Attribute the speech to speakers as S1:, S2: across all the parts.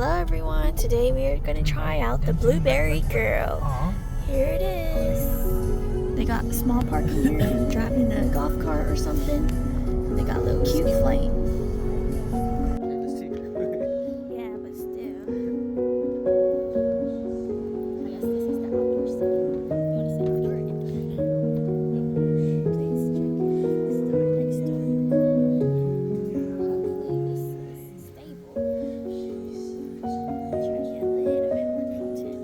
S1: Hello everyone, today we are going to try out the Blueberry Girl. Here it is. They got a small park here, driving a golf cart or something. And they got a little cute flame. Yeah, but still. I guess this is the outdoor setting. You want to say outdoor or indoor? Please check the store next door. Hopefully this is stable. Try to get a little bit more content.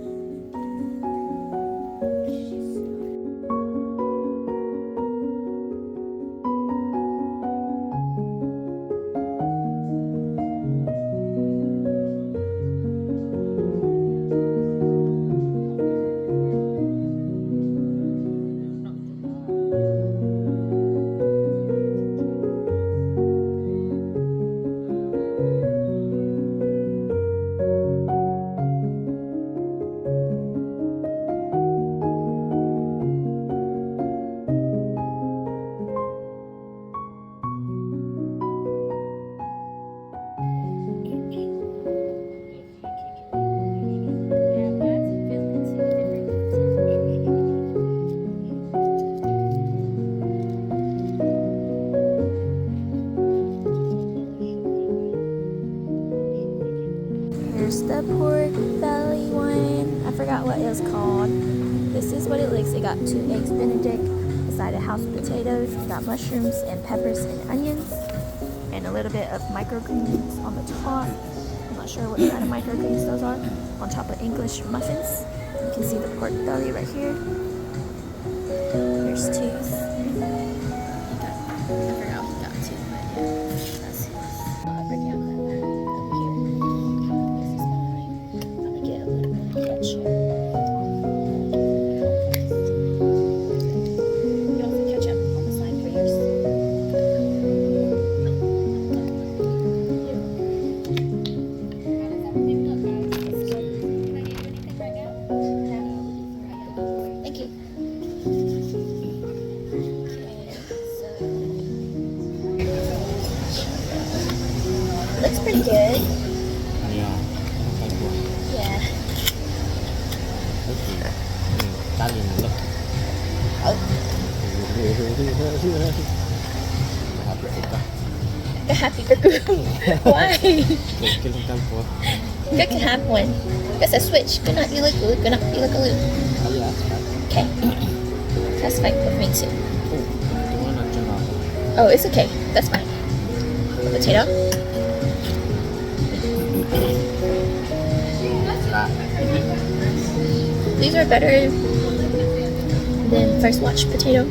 S1: Here's the pork belly one. I forgot what it was called. This is what it looks. It got 2 eggs Benedict, a side of house potatoes. It got mushrooms and peppers and onions, and a little bit of microgreens on the top. I'm not sure what kind of microgreens those are. On top of English muffins. You can see the pork belly right here. Here's Tooth. I forgot we got Tooth, but yeah, that's his. I'll bring out that one over here. This is mine. I'm gonna get a little bit of ketchup. You want some ketchup on the side for yours? Thank you. Looks pretty good. Yeah. Cái happy cái cương. Why? Cái can have one. Cái sẽ switch. Cái not you look good. Cái not you look good. Okay. That's fine with me too. Oh, it's okay. That's fine. Potato. These are better than first watch potato.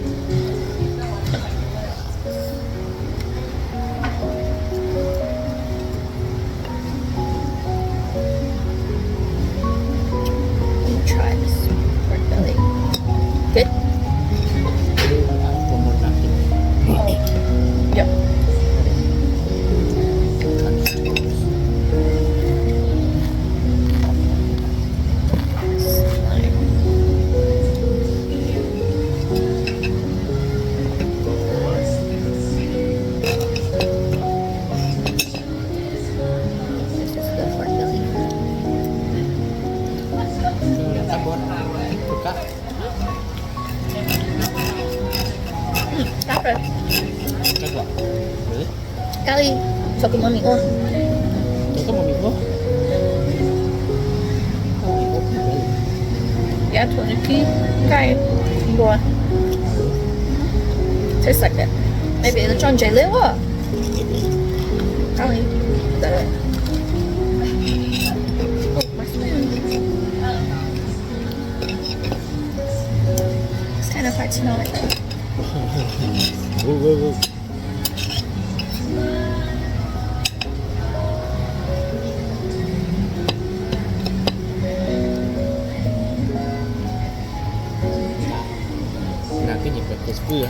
S1: Let me try this pork belly. Good? Yep. Kali cho cái món mình ngon. Yeah, 20p. Okay. More. Tastes like it. Maybe it's John J. Liu. Kali. Oh, my spoon. It's kind of hard to know it.
S2: Cái gì vậy? It's good.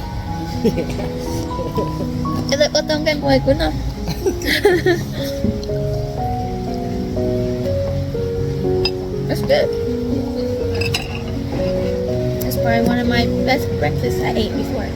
S1: Is it potong kan buhay ko na? That's good. That's probably one of my best breakfasts I ate before.